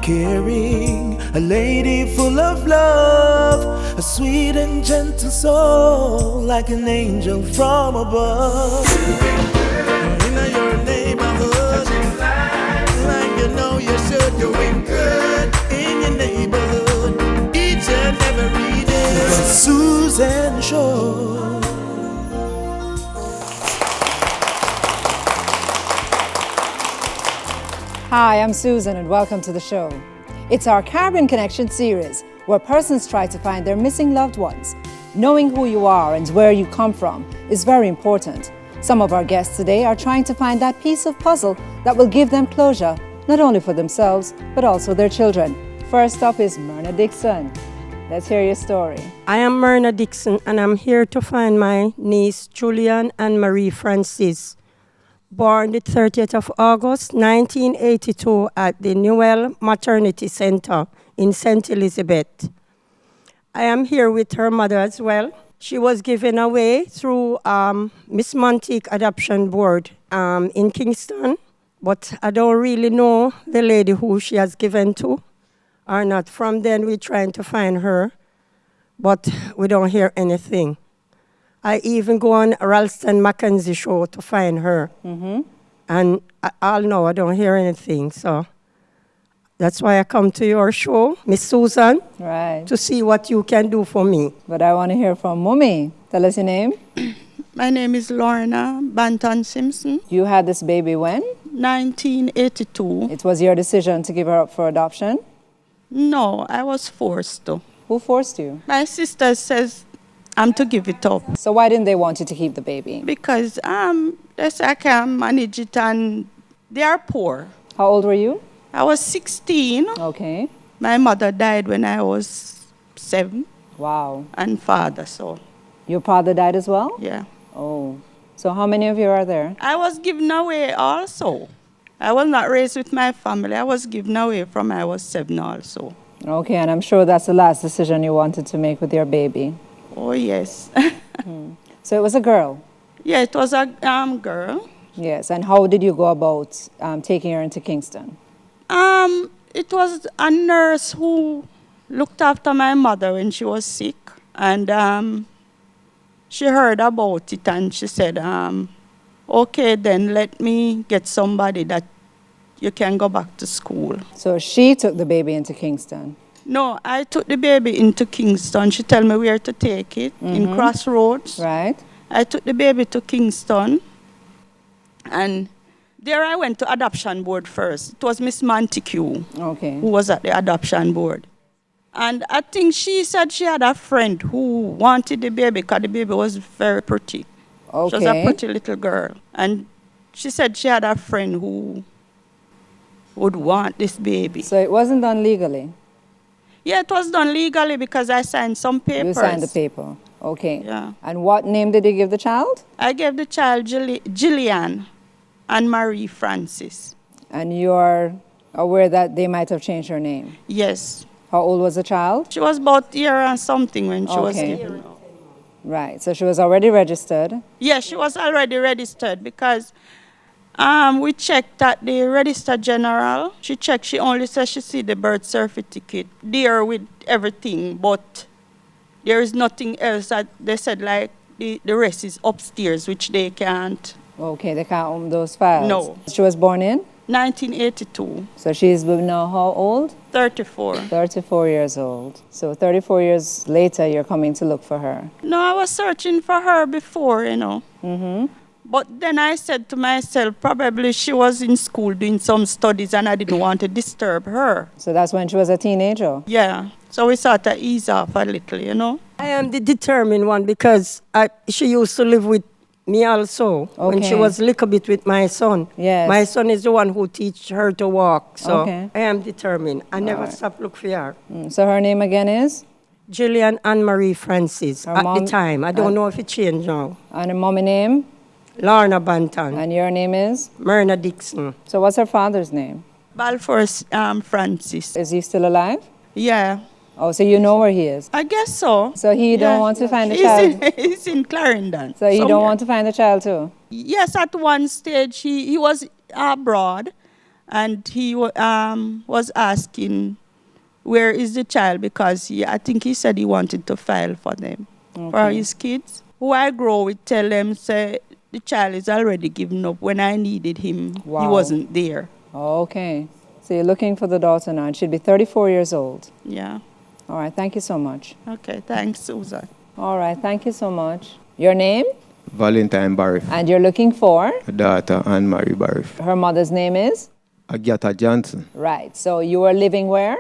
caring, a lady full of love, a sweet and gentle soul, like an angel from above. In your neighborhood, like you know you should, doing good in your neighborhood, each and every day. The Susan Show. Hi, I'm Susan and welcome to the show. It's our Caribbean Connection series where persons try to find their missing loved ones. Knowing who you are and where you come from is very important. Some of our guests today are trying to find that piece of puzzle that will give them closure, not only for themselves, but also their children. First up is Myrna Dixon. Let's hear your story. I am Myrna Dixon and I'm here to find my niece Julian and Marie Francis, born the 30th of August 1982 at the Newell Maternity Center in St. Elizabeth. I am here with her mother as well. She was given away through Miss Montique Adoption Board in Kingston, but I don't really know the lady who she has given to or not. From then we're trying to find her, but we don't hear anything. I even go on Ralston Mackenzie show to find her. Mm-hmm. And I don't hear anything. So that's why I come to your show, Miss Susan, Right. to see what you can do for me. But I want to hear from Mummy. Tell us your name. My name is Lorna Banton Simpson. You had this baby when? 1982. It was your decision to give her up for adoption? No, I was forced to. Who forced you? My sister says I'm to give it up. So why didn't they want you to keep the baby? Because they say I can manage it and they are poor. How old were you? I was 16. Okay. My mother died when I was 7. Wow. And father, so. Your father died as well? Yeah. Oh. So how many of you are there? I was given away also. I was not raised with my family. I was given away from I was 7 also. Okay, and I'm sure that's the last decision you wanted to make with your baby. Oh, yes. So it was a girl? Yeah, it was a girl. Yes, and how did you go about taking her into Kingston? It was a nurse who looked after my mother when she was sick. And she heard about it and she said, okay, then let me get somebody that you can go back to school. So she took the baby into Kingston? No, I took the baby into Kingston. She told me where to take it, in Crossroads. Right. I took the baby to Kingston. And there I went to adoption board first. It was Miss Montague who was at the adoption board. And I think she said she had a friend who wanted the baby because the baby was very pretty. Okay. She was a pretty little girl. And she said she had a friend who would want this baby. So it wasn't done legally? Yeah, it was done legally because I signed some papers. You signed the paper. Okay. Yeah. And what name did you give the child? I gave the child Gillian and Marie Francis. And you're aware that they might have changed her name? Yes. How old was the child? She was about a year and something when she was given. Right. So she was already registered? Yes, she was already registered because we checked at the Register General. She checked, she only said she see the birth certificate there with everything, but there is nothing else that they said like the rest is upstairs, which they can't. Okay, they can't own those files? No. She was born in? 1982. So she's now how old? 34. 34 years old. So 34 years later, you're coming to look for her? No, I was searching for her before, you know. Mm-hmm. But then I said to myself, probably she was in school doing some studies and I didn't want to disturb her. So that's when she was a teenager? Yeah. So we sort of ease off a little, you know. I am the determined one because she used to live with me also when she was a little bit with my son. Yes. My son is the one who teach her to walk. So Okay. I am determined. I never stop look for her. So her name again is? Gillian and Marie Francis Her at mom- the time. I don't know if it changed now. And her mommy name? Lorna Banton. And your name is? Myrna Dixon. So what's her father's name? Balfour Francis. Is he still alive? Yeah. Oh, so you know where he is? I guess so. So he don't want to find the child? He's in Clarendon. So he don't somewhere. want to find the child too? Yes, at one stage he was abroad and he was asking, where is the child? Because I think he said he wanted to file for them, for his kids. Who I grow with tell them, say, the child is already given up. When I needed him, he wasn't there. Okay. So you're looking for the daughter now, and she'd be 34 years old. Yeah. All right, thank you so much. Okay, thanks, Susan. All right, thank you so much. Your name? Valentine Barif. And you're looking for? A daughter, Anne-Marie Barif. Her mother's name is? Agatha Johnson. Right, so you were living where?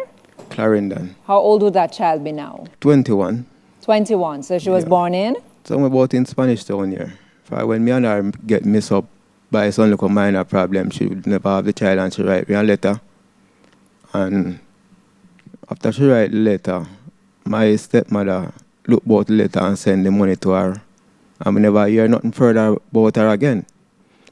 Clarendon. How old would that child be now? 21. 21, so she was born in? Somewhere about in Spanish Town here. When me and her get mixed up by some little minor problem, she would never have the child and she write me a letter. And after she write the letter, my stepmother look about the letter and send the money to her. And we never hear nothing further about her again.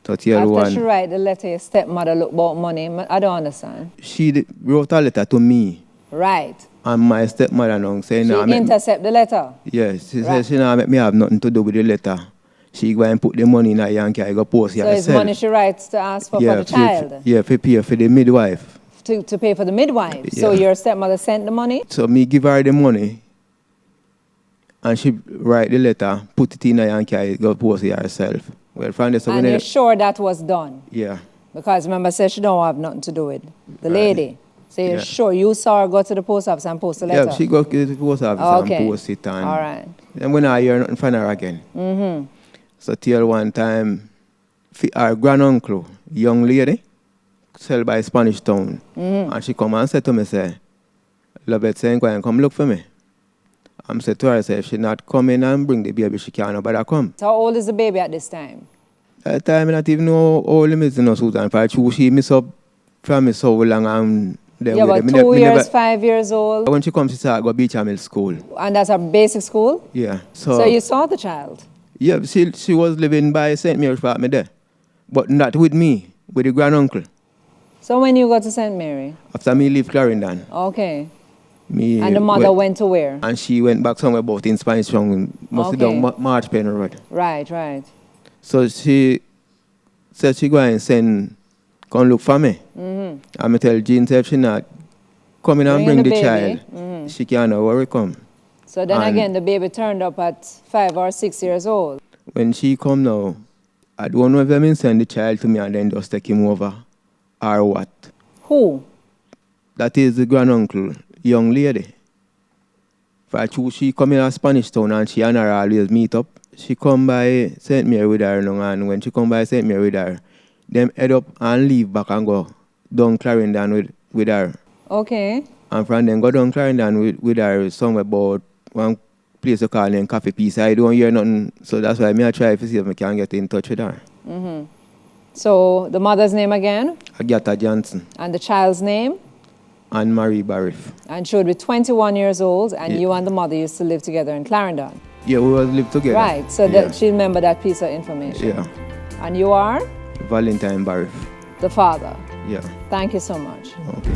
So After she write the letter, your stepmother look about money. I don't understand. She wrote a letter to me. Right. And my stepmother now saying... She intercept the letter? Yes. She said she now make me have nothing to do with the letter. She go and put the money in a Yankee. I go post it herself. So it's money she writes to ask for the child? For pay for the midwife. To pay for the midwife? Yeah. So your stepmother sent the money? So me give her the money. And she write the letter, put it in a Yankee. I go post it herself. Well, from this, and you're sure that was done? Yeah. Because remember, said she don't have nothing to do with the lady. So you're sure you saw her go to the post office and post the letter? Yeah, she go to the post office and post it. And all right. Then when I hear nothing from her again. Mm-hmm. So till one time, our granduncle, young lady, sell by Spanish Town. Mm-hmm. And she come and said to me, say, Lovett saying, go and come look for me. I'm said to her, say, if she not come in and bring the baby, she can't nobody come. So how old is the baby at this time? At that time, I not even know how old is, you know, Susan. If I choose, she miss up from me so long and... Yeah, but 2 years, 5 years old. When she comes, she said, I go Beach Mill School. And that's a basic school? Yeah. So you saw the child? Yeah, she was living by St. Mary's Park me there. But not with me, with the granduncle. So when you got to St. Mary? After me leave Clarendon. Okay. And the mother went to where? And she went back somewhere about in Spanish Town, must down March Pen Road. Right, right. So she said she go and come look for me. Mm-hmm. And I tell Jean if she not come in and bring the child, she can't worry come. So then again, the baby turned up at 5 or 6 years old. When she come now, I don't know if they send the child to me and then just take him over or what. Who? That is the granduncle, young lady. For she come in a Spanish Town and she and her always meet up. She come by St. Mary with her now, and when she come by St. Mary with her, them head up and leave back and go down Clarendon with her. Okay. And from then go down Clarendon with her somewhere about one place to call them Coffee Piece. I don't hear nothing, so that's why I try to see if I can get in touch with her. Mm-hmm. So the mother's name again? Agatha Johnson. And the child's name? Anne-Marie Barif. And she would be 21 years old, and you and the mother used to live together in Clarendon? Yeah, we always live together. Right, so that she remember that piece of information. Yeah. And you are? Valentine Barif. The father? Yeah. Thank you so much. Okay.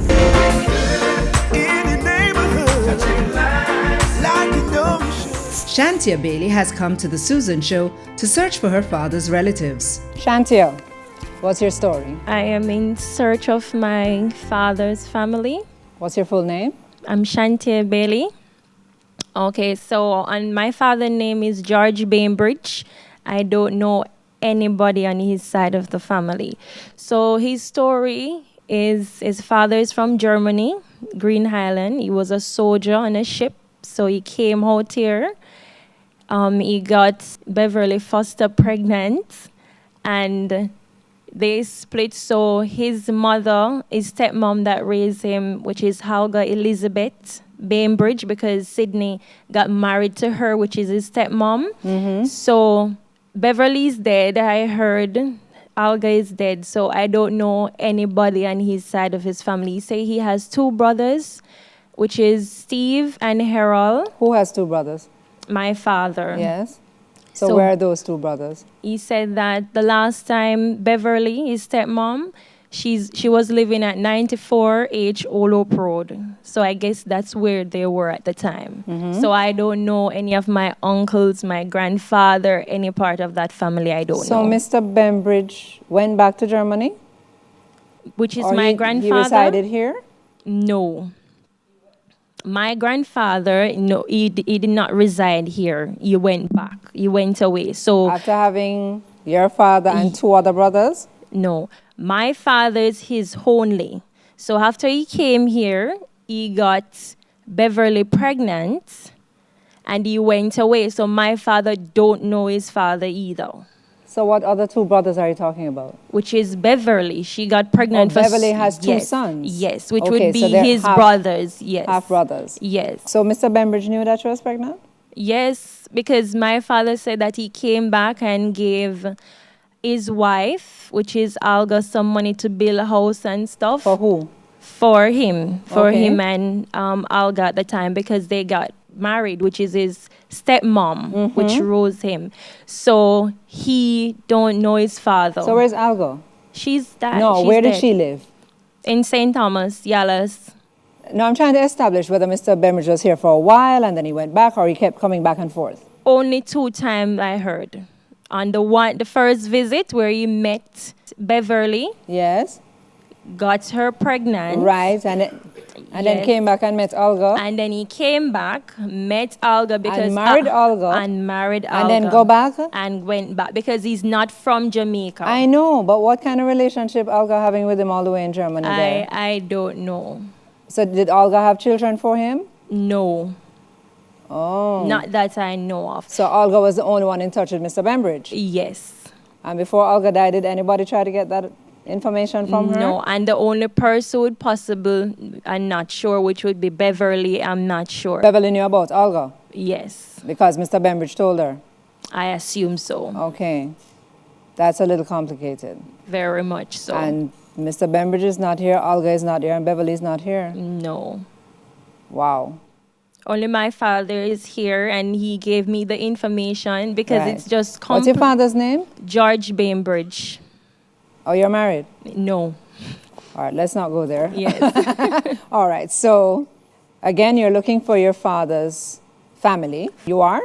Shantia Bailey has come to The Susan Show to search for her father's relatives. Shantia, what's your story? I am in search of my father's family. What's your full name? I'm Shantia Bailey. Okay, so my father's name is George Bainbridge. I don't know anybody on his side of the family. So his story is his father is from Germany, Green Highland. He was a soldier on a ship, so he came out here. He got Beverly Foster pregnant, and they split. So his mother, his stepmom that raised him, which is Helga Elizabeth Bainbridge, because Sydney got married to her, which is his stepmom. Mm-hmm. So Beverly's dead. I heard Helga is dead. So I don't know anybody on his side of his family. He say he has 2 brothers, which is Steve and Harold. Who has 2 brothers? My father. Yes. So where are those 2 brothers? He said that the last time Beverly, his stepmom, she was living at 94 H Olop Road. So I guess that's where they were at the time. Mm-hmm. So I don't know any of my uncles, my grandfather, any part of that family I don't know. So Mr. Bainbridge went back to Germany? which is Or my he grandfather. resided here? No. My grandfather, no, he did not reside here. He went back. He went away. So After having your father and two other brothers? no, my father is his only. So after he came here, he got Beverly pregnant, and he went away. So my father don't know his father either, So what other two brothers are you talking about? which is Beverly. She got pregnant. Beverly has two yes, sons? Yes, which Okay, would so be they're his brothers. Yes, Half brothers. Yes. So Mr. Bembridge knew that she was pregnant? Yes, because my father said that he came back and gave his wife, which is Alga, some money to build a house and stuff. For who? For him. For Okay. him and Alga at the time, because they got married, which is his stepmom, which rose him. So he don't know his father. So where's Algo? She's that. No, she's where did dead. she live? In St. Thomas, Yalas. No, I'm trying to establish whether Mr. Bembridge was here for a while and then he went back, or he kept coming back and forth. Only 2 times I heard. On the first visit where he met Beverly, Yes. got her pregnant. Right, and then Yes. came back and met Olga. And then he came back, met Alga because married Olga. And married Alga. And then go back? And went back because he's not from Jamaica. I know, but what kind of relationship Olga having with him all the way in Germany there? I don't know. So did Olga have children for him? No. Oh. Not that I know of. So Olga was the only one in touch with Mr. Bembridge? Yes. And before Olga died, did anybody try to get that information from her? No, and the only person would possible, I'm not sure, which would be Beverly, I'm not sure. Beverly knew about Olga? Yes. Because Mr. Bembridge told her? I assume so. Okay. That's a little complicated. Very much so. And Mr. Bembridge is not here, Olga is not here, and Beverly is not here? No. Wow. Only my father is here, and he gave me the information because Right. it's just What's your father's name? George Bainbridge. Oh, you're married? No. All right, let's not go there. Yes. All right, so again, you're looking for your father's family. You are?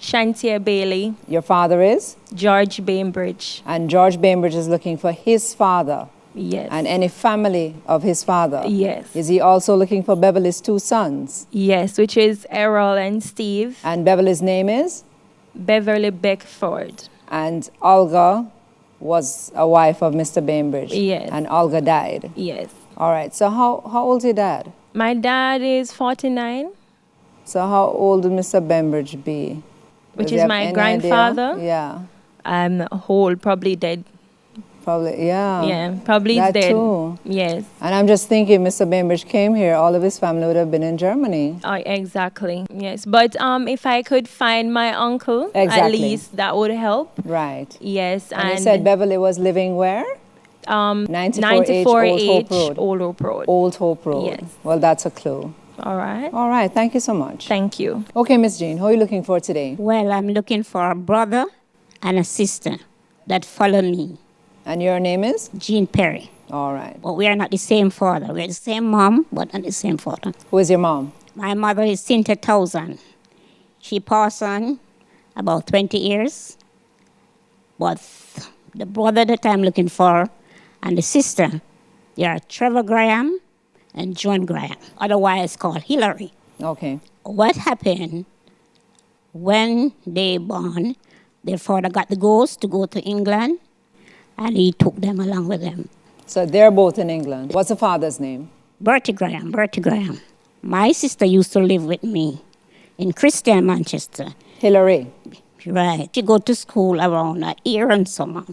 Shantia Bailey, Your father is? George Bainbridge. And George Bainbridge is looking for his father Yes. and any family of his father. Yes. Is he also looking for Beverly's two sons? Yes, which is Errol and Steve. And Beverly's name is? Beverly Beckford. And Olga was a wife of Mr. Bainbridge. Yes. And Olga died. Yes. All right, so how old's your dad? My dad is 49, So how old would Mr. Bainbridge be? which Does he is have my any grandfather. idea? Yeah, I'm old, probably dead. probably, yeah. Yeah, probably That dead. too. Yes. And I'm just thinking, Mr. Bainbridge came here, all of his family would have been in Germany. Oh, exactly. Yes. But if I could find my uncle, at Exactly. least that would help. Right. Yes. And you said Beverly was living where? 94H 94H Old Hope Road. Old Hope Road. Old Hope Road. Yes. Well, that's a clue. All right. All right, thank you so much. Thank you. Okay, Miss Jean, who are you looking for today? Well, I'm looking for a brother and a sister that follow me, And your name is? Jean Perry. All right. But we are not the same father. We're the same mom, but not the same father. Who is your mom? My mother is Cynthia Townsend. She passed on about 20 years. But the brother that I'm looking for and the sister, they are Trevor Graham and John Graham, otherwise called Hillary. Okay. What happened when they born, their father got the ghost to go to England, and he took them along with him. So they're both in England. What's the father's name? Bertie Graham. My sister used to live with me in Christian, Manchester. Hillary. Right. She go to school around a year and summer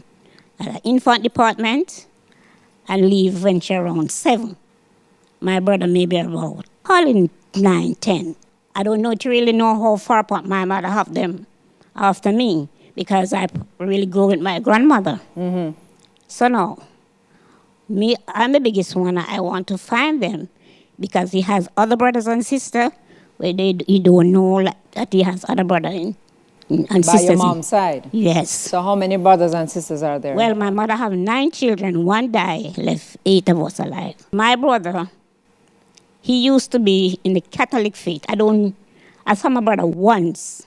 at the infant department and leave when she around 7. My brother maybe about calling 9, 10. I don't know to really know how far apart my mother have them after me because I really grew with my grandmother. Mm-hmm. So now, I'm the biggest one. I want to find them because he has other brothers and sisters where he don't know that he has other brothers and By sisters. your mom's side? Yes. So how many brothers and sisters are there? Well, my mother have 9 children. 1 died, left 8 of us alive. My brother, he used to be in the Catholic faith. I saw my brother once.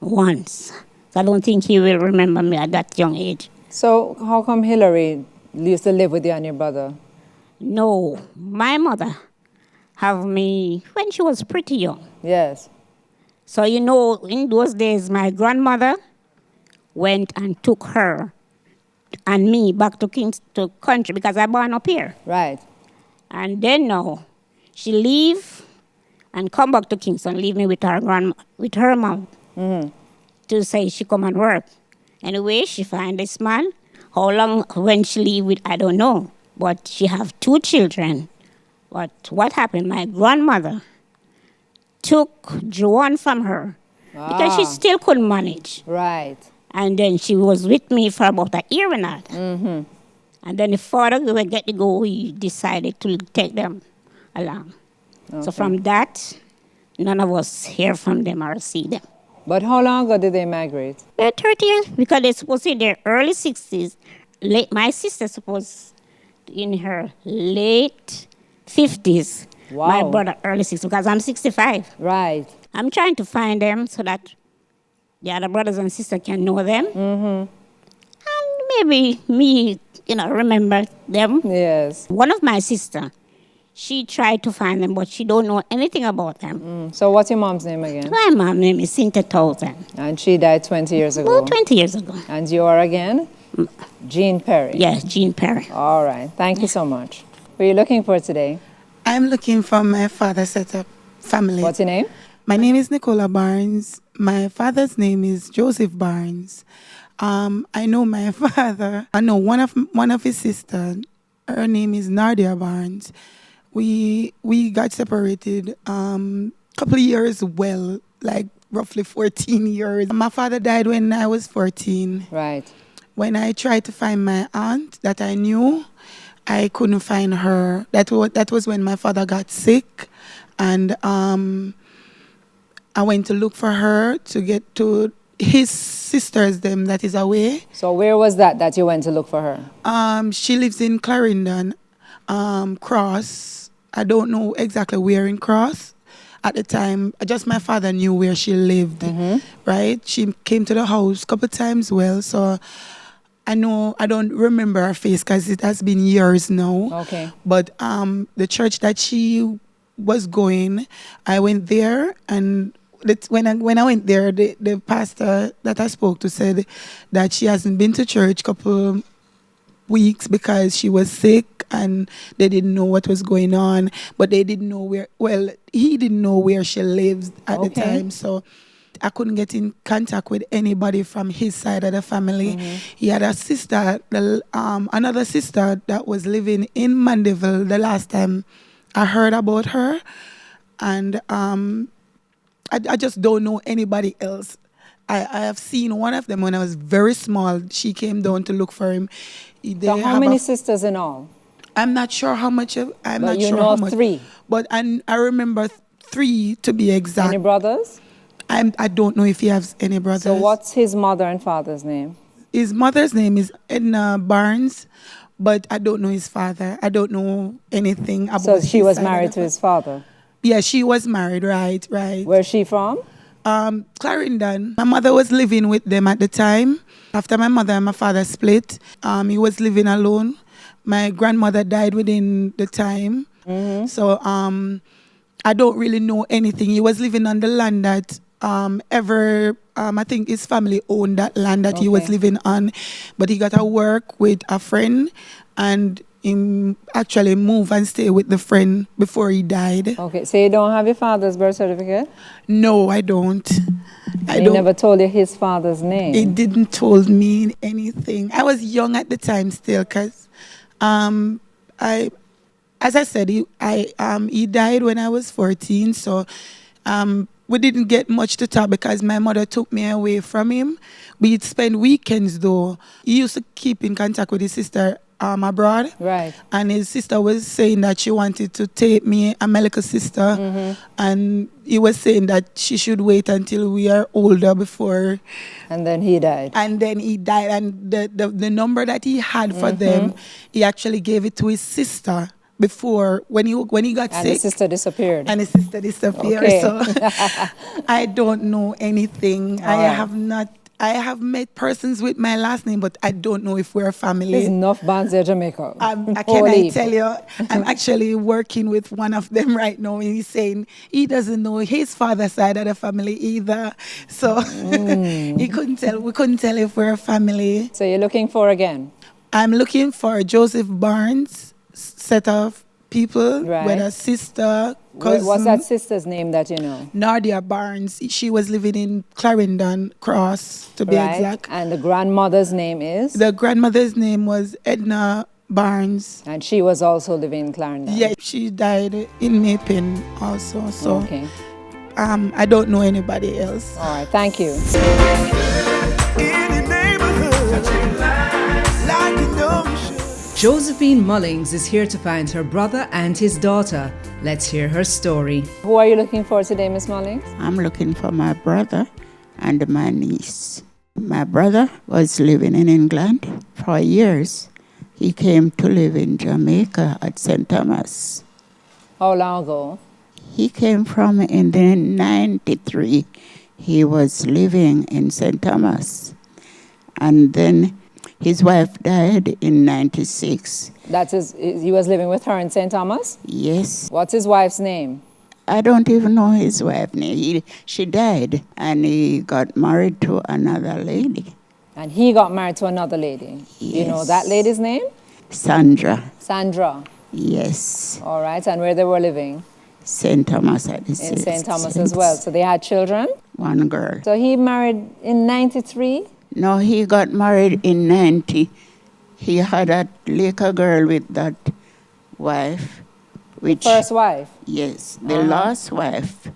So I don't think he will remember me at that young age. So how come Hillary used to live with you and your brother? No, my mother have me when she was pretty young. Yes. So, you know, in those days, my grandmother went and took her and me back to country because I born up here. Right. And then now, she leave and come back to Kingston, leave me with her mom to say she come and work. Anyway, she find this man. How long when she leave with, I don't know. But she have 2 children. But what happened? My grandmother took Joanne from her because she still couldn't manage. Right. And then she was with me for about a year and a half. And then the father we get to go, he decided to take them along. Okay. So from that, none of us hear from them or see them. But how long ago did they migrate? They're 30 years because they're supposed to be in their early 60s. My sister supposed in her late 50s. Wow. My brother early 60s because I'm 65. Right. I'm trying to find them so that the other brothers and sisters can know them. And maybe me, remember them. Yes. One of my sisters, she tried to find them, but she don't know anything about them. So what's your mom's name again? My mom's name is Cynthia Townsend. And she died 20 years ago. About 20 years ago. And you are again? Jean Perry. Yes, Jean Perry. All right. Thank you so much. What are you looking for today? I'm looking for my father's setup family. What's your name? My name is Nicola Barnes. My father's name is Joseph Barnes. I know my father. I know one of his sisters. Her name is Nardia Barnes. We got separated couple of years, like roughly 14 years. My father died when I was 14. Right. When I tried to find my aunt that I knew, I couldn't find her. That was when my father got sick, and I went to look for her to get to his sisters, them that is away. So where was that you went to look for her? She lives in Clarendon, Cross. I don't know exactly where in Cross. At the time, just my father knew where she lived, right? She came to the house a couple times, so I don't remember her face because it has been years now. Okay. But the church that she was going, I went there, and when I went there, the pastor that I spoke to said that she hasn't been to church couple weeks because she was sick and they didn't know what was going on, but they didn't know he didn't know where she lives at the time, so I couldn't get in contact with anybody from his side of the family. He had a sister, another sister that was living in Mandeville the last time I heard about her, and I just don't know anybody else. I have seen one of them when I was very small. She came down to look for him. So how many sisters in all? I'm not sure how much. I'm not sure how much. 3. But I remember 3 to be exact. Any brothers? I don't know if he has any brothers. So what's his mother and father's name? His mother's name is Edna Barnes, but I don't know his father. I don't know anything about. So she was married to his father? Yeah, she was married, right. Where's she from? Clarendon. My mother was living with them at the time. After my mother and my father split, he was living alone. My grandmother died within the time. So I don't really know anything. He was living on the land that I think his family owned that land that he was living on. But he got to work with a friend and he actually moved and stayed with the friend before he died. Okay, so you don't have your father's birth certificate? No, I don't. He never told you his father's name? He didn't told me anything. I was young at the time still because as I said, he died when I was 14, so we didn't get much to talk because my mother took me away from him. We'd spend weekends though. He used to keep in contact with his sister abroad. Right. And his sister was saying that she wanted to take me and my little sister. And he was saying that she should wait until we are older before. And then he died. And the number that he had for them, he actually gave it to his sister before when he got sick. And his sister disappeared. Okay. So I don't know anything. I have not I have met persons with my last name, but I don't know if we're family. There's enough bands in Jamaica. Can I tell you, I'm actually working with one of them right now, and he's saying he doesn't know his father's side of the family either. So he couldn't tell. We couldn't tell if we're a family. So you're looking for again? I'm looking for Joseph Barnes set of people, Right. with a sister, cousin. What's that sister's name that you know? Nadia Barnes. She was living in Clarendon Cross, to be exact. And the grandmother's name is? The grandmother's name was Edna Barnes. And she was also living in Clarendon? Yeah, she died in Mapin also. So Okay. I don't know anybody else. All right, thank you. Josephine Mullings is here to find her brother and his daughter. Let's hear her story. Who are you looking for today, Miss Mullings? I'm looking for my brother and my niece. My brother was living in England for years. He came to live in Jamaica at St. Thomas. How long ago? He came from in the 93. He was living in St. Thomas. And then his wife died in 96. He was living with her in St. Thomas? Yes. What's his wife's name? I don't even know his wife's name. She died, and he got married to another lady. And he got married to another lady? Yes. You know that lady's name? Sandra. Sandra. Yes. All right, and where they were living? St. Thomas. In St. Thomas as well. So they had children? One girl. So he married in 93? No, he got married in 90. He had a little girl with that wife. First wife? Yes, the last wife,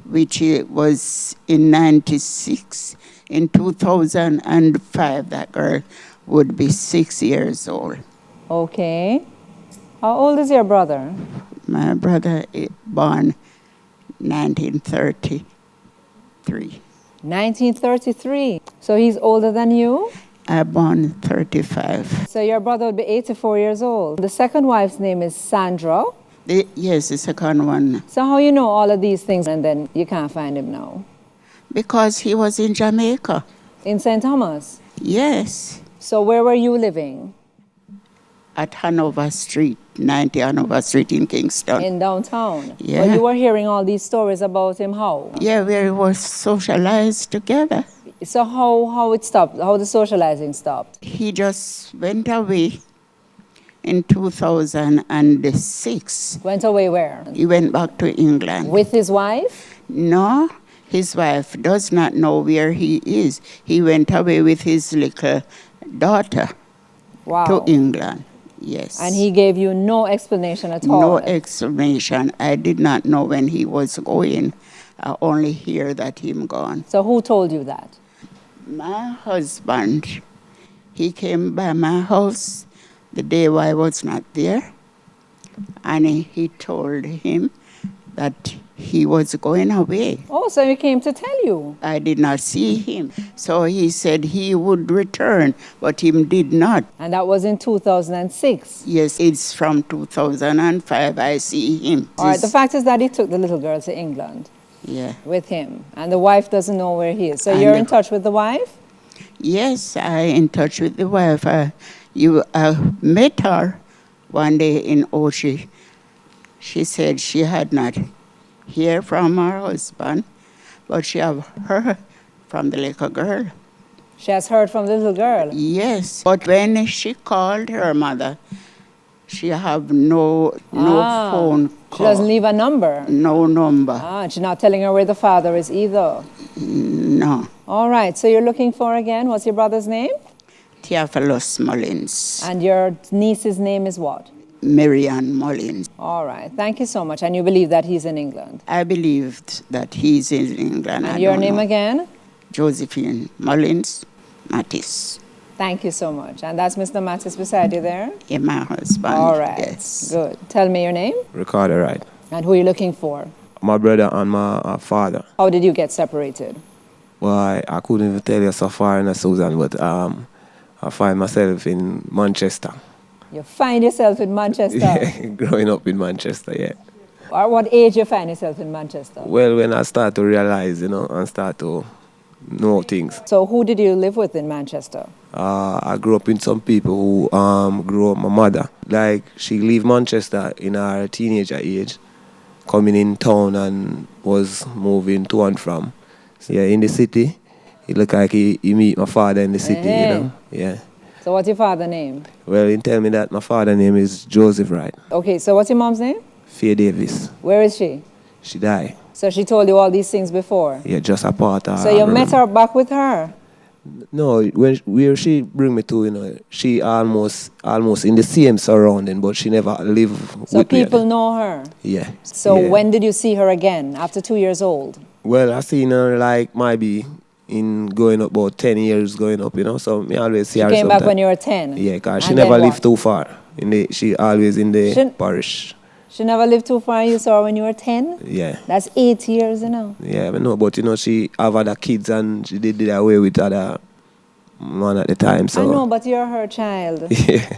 which was in 96. In 2005, that girl would be 6 years old. Okay. How old is your brother? My brother born 1933. 1933. So he's older than you? I born 35. So your brother would be 84 years old. The second wife's name is Sandra? Yes, the second one. So how you know all of these things and then you can't find him now? Because he was in Jamaica. In St. Thomas? Yes. So where were you living? At Hanover Street, 90 Hanover Street in Kingston. In downtown? Yeah. But you were hearing all these stories about him, how? Yeah, we were socialized together. So how it stopped? How the socializing stopped? He just went away in 2006. Went away where? He went back to England. With his wife? No, his wife does not know where he is. He went away with his little daughter to England. Yes. And he gave you no explanation at all? No explanation. I did not know when he was going. I only hear that him gone. So who told you that? My husband. He came by my house the day I was not there, and he told him that he was going away. Oh, so he came to tell you? I did not see him. So he said he would return, but he did not. And that was in 2006? Yes, it's from 2005 I see him. All right, the fact is that he took the little girl to England. Yeah. With him. And the wife doesn't know where he is. So And you're in touch with the wife? Yes, I in touch with the wife. I met her one day in Ochi. She said she had not heard from her husband, but she have heard from the little girl. She has heard from the little girl? Yes, but when she called her mother, she have no phone call. She doesn't leave a number? No number. And she's not telling her where the father is either? No. All right, so you're looking for again, what's your brother's name? Theophilus Mullins. And your niece's name is what? Marianne Mullins. All right, thank you so much. And you believe that he's in England? I believed that he's in England. And your name again? Josephine Mullins Mattis. Thank you so much. And that's Mr. Mattis beside you there? Yeah, my husband. All right, yes. Good. Tell me your name? Ricardo Wright. And who are you looking for? My brother and my father. How did you get separated? Well, I couldn't even tell you so far in Susan, but I find myself in Manchester. You find yourself in Manchester? Yeah, growing up in Manchester, yeah. Or what age you find yourself in Manchester? Well, when I start to realize, and start to know things. So who did you live with in Manchester? I grew up in some people who grew up my mother. Like, she leave Manchester in her teenager age, coming in town and was moving to and from. So, yeah, in the city. It looked like he meet my father in the city, you know. Yeah. So what's your father's name? Well, he tell me that my father's name is Joseph Wright. Okay, so what's your mom's name? Faye Davis. Where is she? She died. So she told you all these things before? Yeah, just a part of So you met her back with her? No, where she bring me to, you know, she almost in the same surrounding, but she never lived with me. So people know her? Yeah. So yeah. when did you see her again, after 2 years old? Well, I seen her like maybe in going up about 10 years going up, you know, so me always see her She came sometime. back when you were 10? Yeah, because she And never then lived what? too far. She always in the parish. She never lived too far and you saw her when you were 10? Yeah. That's 8 years, you know. Yeah, I know, but you know, she have other kids and she did away with other man at the time, so. I know, but you're her child. Yeah,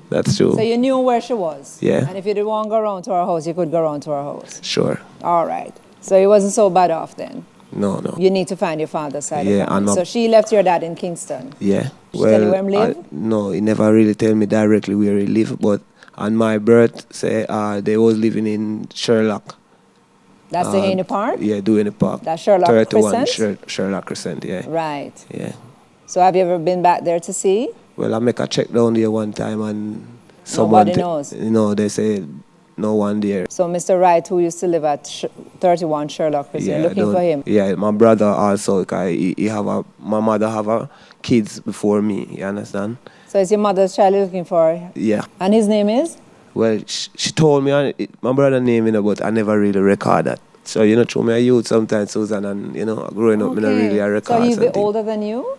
that's true. So you knew where she was? Yeah. And if you didn't want to go around to her house, you could go around to her house? Sure. All right. So it wasn't so bad off then? No. You need to find your father's side Yeah, of family. and So she left your dad in Kingston? Yeah. She tell you where him live? No, he never really tell me directly where he live, but on my birth, say they was living in Sherlock. That's the Haney Park? Yeah, Duhaney Park. That's Sherlock 31 Crescent? Sherlock Crescent, yeah. Right. Yeah. So have you ever been back there to see? Well, I make a check down there one time and Nobody knows? You know, they say no one there. So Mr. Wright, who used to live at 31 Sherlock Crescent, Yeah, looking for him? Yeah, my brother also, cause my mother have kids before me, you understand? So is your mother's child looking for? Yeah. And his name is? Well, she told me my brother's name, you know, but I never really record that. So, you know, through my youth sometimes, Susan, and, you know, growing up, I don't really record So he's something. older than you?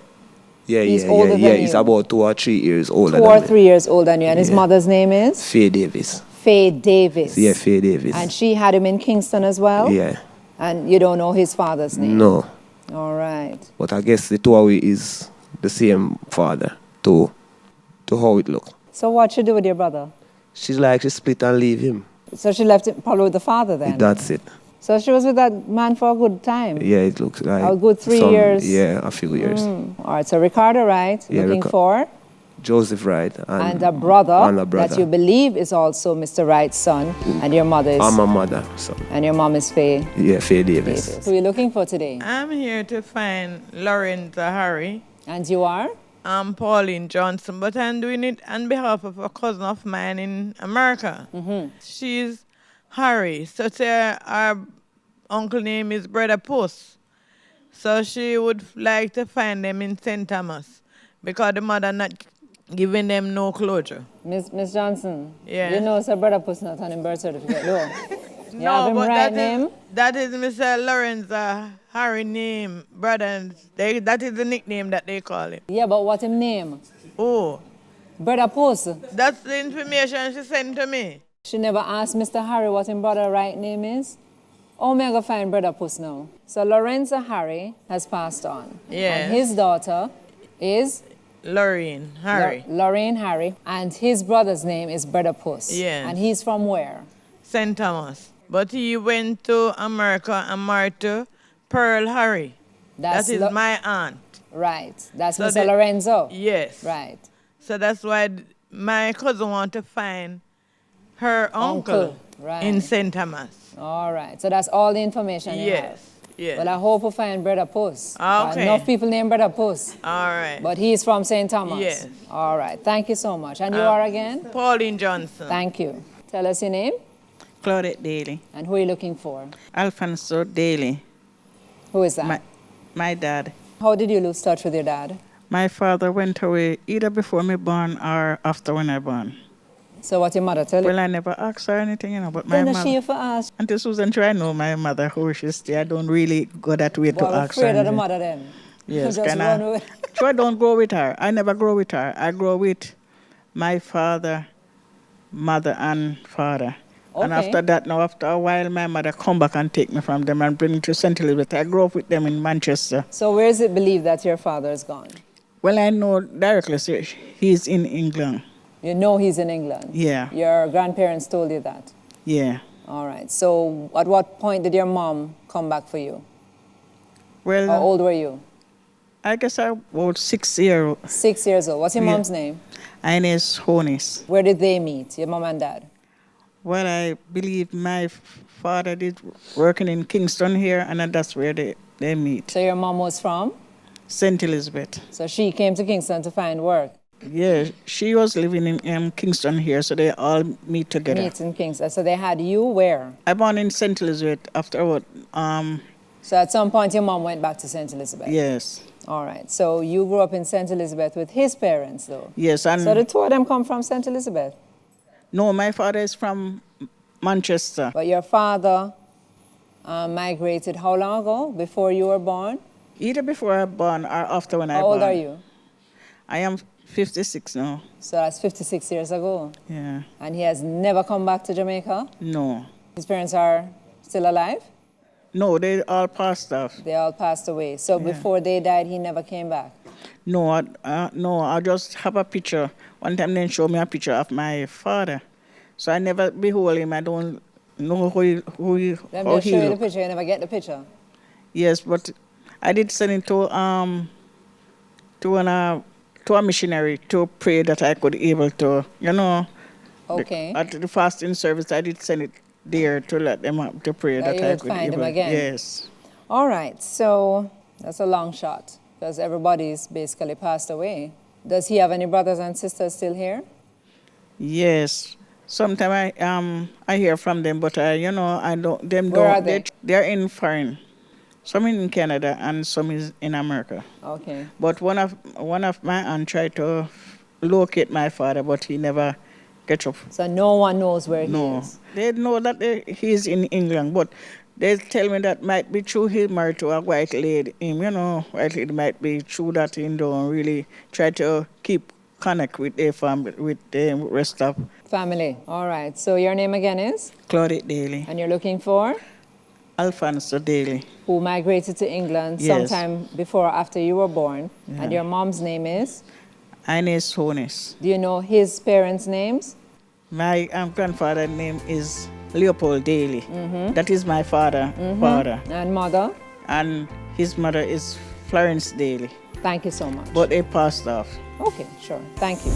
Yeah, He's older than you? He's about 2 or 3 years older 2 than or me. 3 years older than you. And his mother's name is? Faye Davis. Faye Davis. Yeah, Faye Davis. And she had him in Kingston as well? Yeah. And you don't know his father's name? No. All right. But I guess the two of we is the same father, to how it look. So what she do with your brother? She split and leave him. So she left him probably with the father then? That's it. So she was with that man for a good time? Yeah, it looks like. A good 3 years? Yeah, a few years. All right, so Ricardo Wright, Yeah, looking for? Joseph Wright. And a brother that you believe is also Mr. Wright's son, and your mother is? I'm my mother, so. And your mom is Faye? Yeah, Faye Davis. Who are you looking for today? I'm here to find Lauren Zahari. And you are? I'm Pauline Johnson, but I'm doing it on behalf of a cousin of mine in America. She's Harry, so our uncle name is Brother Puss. So she would like to find them in St. Thomas because the mother not giving them no closure. Miss Johnson? Yeah. You know Sir Brother Puss not on his birth certificate, no? You No, have him but right name? that is Mr. Lawrence Harry name, brother. That is the nickname that they call him. Yeah, but what him name? Oh. Brother Puss? That's the information she sent to me. She never asked Mr. Harry what his brother right name is? Oh, me go find Brother Puss now. So Lorenzo Harry has passed on. Yes. And his daughter is? Lorraine Harry. Lorraine Harry. And his brother's name is Brother Puss. Yes. And he's from where? St. Thomas. But he went to America and married to Pearl Harry. That is my aunt. Right. That's So Mr. Lorenzo? Yes. Right. So that's why my cousin want to find her uncle right. in St. Thomas. All right. So that's all the information you have? Yes. Well, I hope we find Brother Puss. Okay. Enough people named Brother Puss. All right. But he's from St. Thomas? Yes. All right. Thank you so much. And you are again? Pauline Johnson. Thank you. Tell us your name. Claudette Daly. And who are you looking for? Alfonso Daly. Who is that? My dad. How did you lose touch with your dad? My father went away either before me born or after when I born. So what your mother tell you? Well, I never asked her anything, you know, but my Then mother... she you for ask. Auntie Susan, try know my mother, who she stay. I don't really go that way to ask her. Afraid of the anything. mother then? Yes, Just can run I? away. So I don't grow with her. I never grow with her. I grow with my father, mother, and father. And Okay. after that, now after a while, my mother come back and take me from them and bring me to St. Elizabeth. I grew up with them in Manchester. So where is it believed that your father is gone? Well, I know directly, sir, he's in England. You know he's in England? Yeah. Your grandparents told you that? Yeah. All right. So at what point did your mom come back for you? Well, How old were you? I guess I'm about 6 years. 6 years old. What's your Yeah. mom's name? Ines Honis. Where did they meet, your mom and dad? Well, I believe my father did working in Kingston here, and that's where they meet. So your mom was from? St. Elizabeth. So she came to Kingston to find work. Yeah, she was living in Kingston here, so they all meet together. Meet in Kingston. So they had you where? I born in St. Elizabeth after what? So at some point your mom went back to St. Elizabeth? Yes. All right. So you grew up in St. Elizabeth with his parents, though? Yes. And so the two of them come from St. Elizabeth? No, my father is from Manchester. But your father migrated how long ago? Before you were born? Either before I was born or after when I was How born. old are you? I am 56 now. So that's 56 years ago? Yeah. And he has never come back to Jamaica? No. His parents are still alive? No, they all passed off. They all passed away. So before they died, he never came back? No, I just have a picture. One time they showed me a picture of my father. So I never behold him. I don't know Let me how he just show you the look. picture. You never get the picture? Yes, but I did send it to a missionary to pray that I could able to, Okay. at the fasting service, I did send it there to let them up to pray that you I would could find him able. again? Yes. All right. So that's a long shot because everybody's basically passed away. Does he have any brothers and sisters still here? Yes. Sometimes I hear from them, but I don't. Where are they? They're in foreign. Some in Canada and some is in America. Okay. But one of my aunt tried to locate my father, but he never get up. So no one knows where he is? They know that he's in England, but they tell me that might be true he married to a white lady. White lady might be true that he don't really try to keep connect with their family, with the rest of family. All right. So your name again is? Claudette Daly. And you're looking for? Alfonso Daly. Who migrated to England Yes. sometime before or after you were born. Yeah. And your mom's name is? Ines Honis. Do you know his parents' names? My grandfather's name is Leopold Daly. That is my father. And mother? And his mother is Florence Daly. Thank you so much. But they passed off. Okay, sure. Thank you.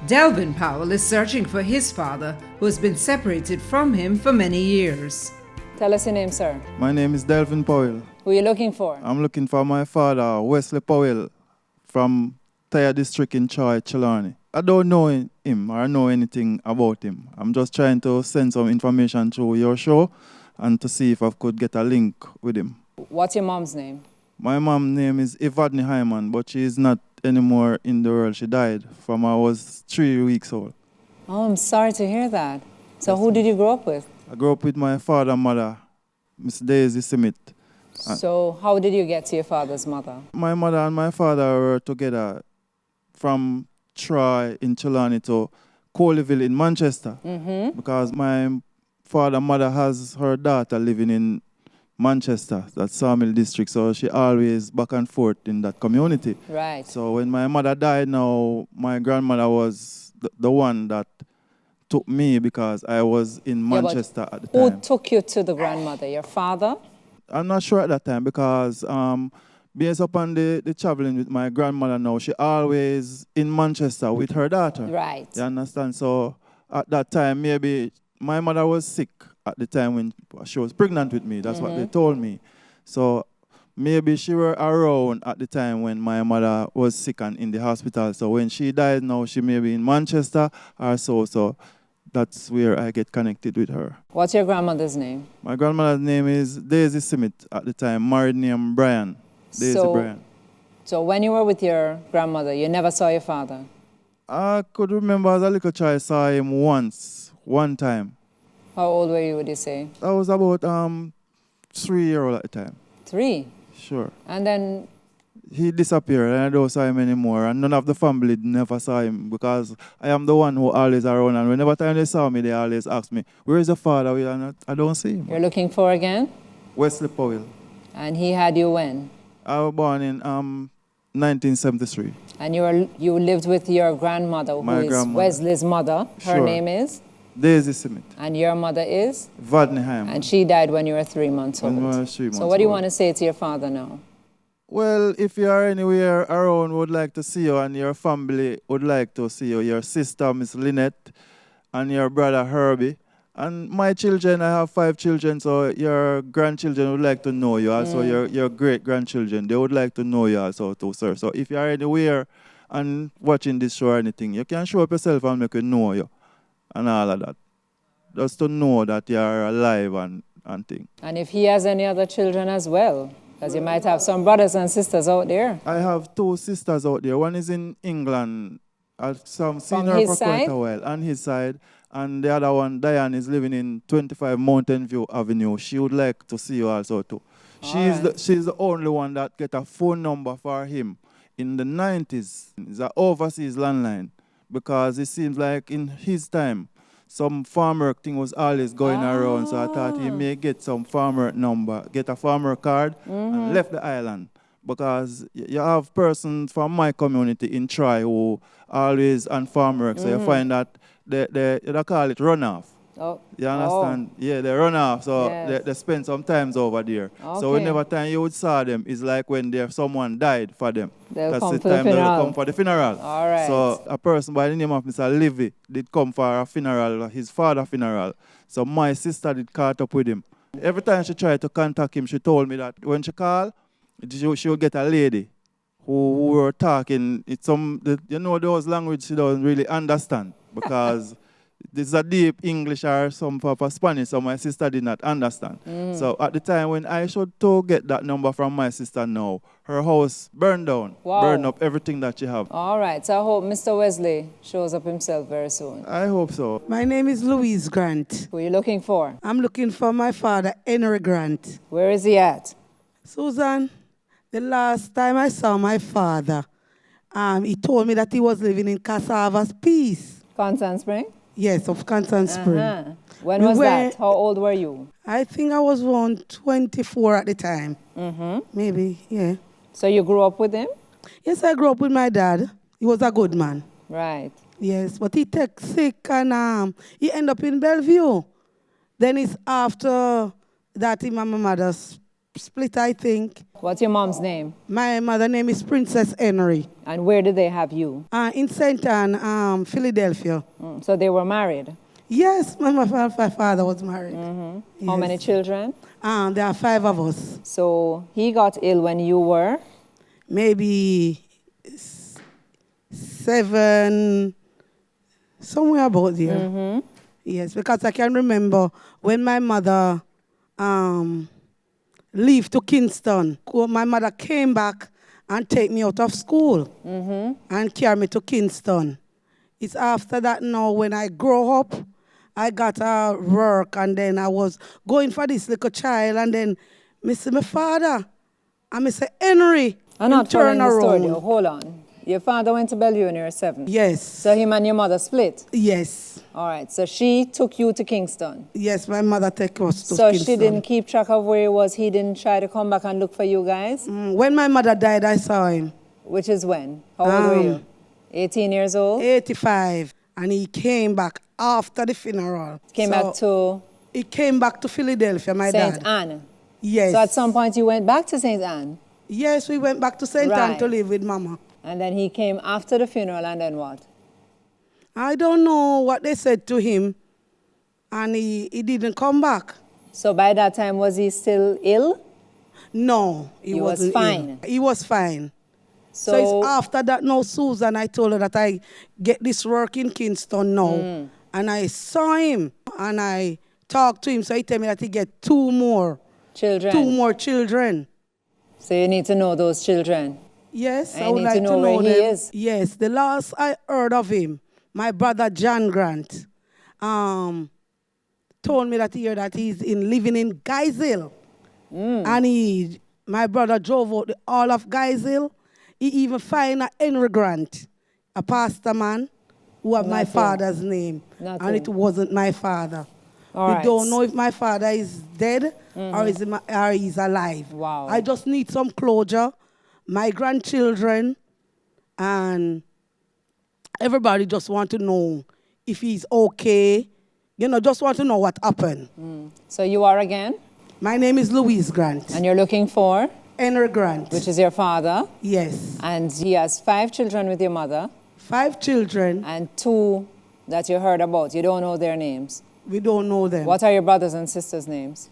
Delvin Powell is searching for his father, who has been separated from him for many years. Tell us your name, sir. My name is Delvin Powell. Who are you looking for? I'm looking for my father, Wesley Powell, from Taya District in Troy, Trelawney. I don't know him or know anything about him. I'm just trying to send some information through your show and to see if I could get a link with him. What's your mom's name? My mom's name is Evadne Hyman, but she is not anymore in the world. She died from I was 3 weeks old. Oh, I'm sorry to hear that. So who did you grow up with? I grew up with my father and mother, Miss Daisy Simit. So how did you get to your father's mother? My mother and my father were together from Troy in Trelawney to Coleyville in Manchester. Because my father and mother has her daughter living in Manchester, that's Sawmill District, so she always back and forth in that community. Right. So when my mother died now, my grandmother was the one that took me because I was in Manchester at the time. Who took you to the grandmother? Your father? I'm not sure at that time because based upon the traveling with my grandmother now, she always in Manchester with her daughter. Right. You understand? So at that time, maybe my mother was sick at the time when she was pregnant with me. That's what they told me. So maybe she were around at the time when my mother was sick and in the hospital. So when she died now, she may be in Manchester or so. So that's where I get connected with her. What's your grandmother's name? My grandmother's name is Daisy Simit at the time, married name Brian. Daisy Brian. So when you were with your grandmother, you never saw your father? I could remember as a little child, I saw him one time. How old were you, would you say? I was about 3 years old at the time. 3? Sure. And then? He disappeared and I don't saw him anymore. And none of the family never saw him because I am the one who always around. And whenever time they saw me, they always ask me, where is the father? I don't see him. You're looking for again? Wesley Powell. And he had you when? I was born in 1973. And you lived with your grandmother, who is Wesley's mother. Her name is? Daisy Smith. And your mother is? Vadneyheim. And she died when you were 3 months old. When I was 3 months So what do you old. want to say to your father now? Well, if you are anywhere around, would like to see you, and your family would like to see you, your sister, Miss Lynette, and your brother, Herbie, and my children, I have 5 children, so your grandchildren would like to know you, also your great-grandchildren, they would like to know you also too, sir. So if you are anywhere and watching this show or anything, you can show up yourself and make you know you, and all of that. Just to know that you are alive and thing. And if he has any other children as well, because you might have some brothers and sisters out there. I have 2 sisters out there. One is in England. I've seen From her his for quite side? a while, on his side. And the other one, Diane, is living in 25 Mountain View Avenue. She would like to see you also too. She's the only one that get a phone number for him in the 90s. It's an overseas landline because it seems like in his time, some farmer thing was always going around, so I thought he may get some farmer number, get a farmer card, and left the island. Because you have persons from my community in Troy who always on farm work, so you find that they call it runoff. Oh. You understand? Yeah, they run off, so they spend some times over there. Okay. So whenever time you would saw them, it's like when someone died for them. They'll come the for the time they'll funeral. come for the funeral. All right. So a person by the name of Mr. Livy did come for a funeral, his father's funeral. So my sister did caught up with him. Every time she tried to contact him, she told me that when she called, she would get a lady who were talking. Those language she doesn't really understand because this is a deep English or some proper Spanish, so my sister did not understand. So at the time when I should to get that number from my sister now, her house burned down, burned up everything that she have. All right, so I hope Mr. Wesley shows up himself very soon. I hope so. My name is Louise Grant. Who are you looking for? I'm looking for my father, Henry Grant. Where is he at? Susan, the last time I saw my father, he told me that he was living in Cassava's Peace. Constant Spring? Yes, of Constant Spring. When was that? How old were you? I think I was around 24 at the time. Maybe, yeah. So you grew up with him? Yes, I grew up with my dad. He was a good man. Right. Yes, but he took sick and he ended up in Bellevue. Then it's after that him and my mother split, I think. What's your mom's name? My mother's name is Princess Henry. And where did they have you? In St. Anne, Philadelphia. So they were married? Yes, my father was married. How many children? There are 5 of us. So he got ill when you were? Maybe 7, somewhere about there. Yes, because I can remember when my mother left to Kingston. My mother came back and take me out of school and carry me to Kingston. It's after that now when I grow up, I got work and then I was going for this little child and then I see my father and I say, Henry, I'm not turn following the story. around. Hold on. Your father went to Bellevue when you were 7? Yes. So him and your mother split? Yes. All right. So she took you to Kingston? Yes, my mother took us to So Kingston. she didn't keep track of where he was? He didn't try to come back and look for you guys? When my mother died, I saw him. Which is when? How old were you? 18 years old? 85. And he came back after the funeral. Came back to? He came back to Philadelphia, my dad. St. Anne? Yes. So at some point you went back to St. Anne? Yes, we went back to St. Anne to live with Mama. And then he came after the funeral and then what? I don't know what they said to him. And he didn't come back. So by that time, was he still ill? No, he was fine. He was fine. So it's after that now, Susan, I told her that I get this work in Kingston now. And I saw him and I talked to him. So he told me that he get 2 more. Children? 2 more children. So you need to know those children? Yes, And I you would need like to know where them. he is? Yes, the last I heard of him, my brother John Grant told me that he heard that he's living in Guysville. And my brother drove out all of Guysville. He even find a Henry Grant, a pastor man, who had my father's name. And it wasn't my father. All we right. don't know if my father is dead or he's alive. Wow. I just need some closure. My grandchildren and everybody just want to know if he's okay, Just want to know what happened. So you are again? My name is Louise Grant. And you're looking for? Henry Grant. Which is your father? Yes. And he has 5 children with your mother? 5 children. And 2 that you heard about. You don't know their names? We don't know them. What are your brothers and sisters' names?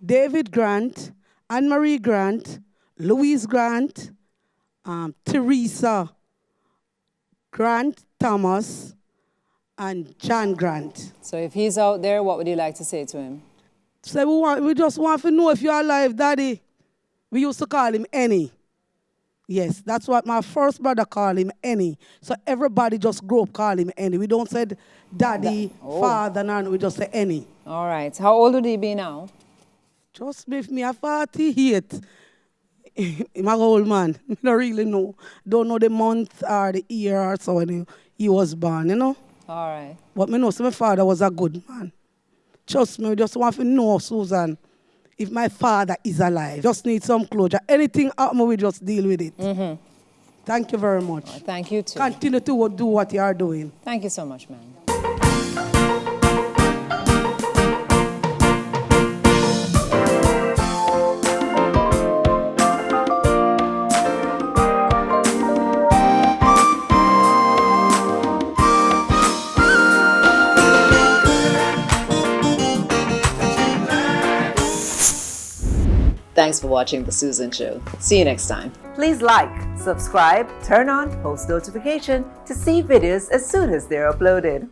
David Grant, Anne-Marie Grant, Louise Grant, Teresa Grant Thomas, and John Grant. So if he's out there, what would you like to say to him? Say we just want to know if you're alive, Daddy. We used to call him Annie. Yes, that's what my first brother called him, Annie. So everybody just grew up calling him Annie. We don't say Daddy, Father, none. We just say Annie. All right. How old would he be now? Just with me, I'm 48. I'm an old man. I don't really know. Don't know the month or the year or so when he was born, All right. But I know my father was a good man. Trust me, we just want to know, Susan, if my father is alive. Just need some closure. Anything happen, we just deal with it. Thank you very much. Thank you, too. Continue to do what you are doing. Thank you so much, ma'am. Thanks for watching The Susan Show. See you next time. Please like, subscribe, turn on post notification to see videos as soon as they're uploaded.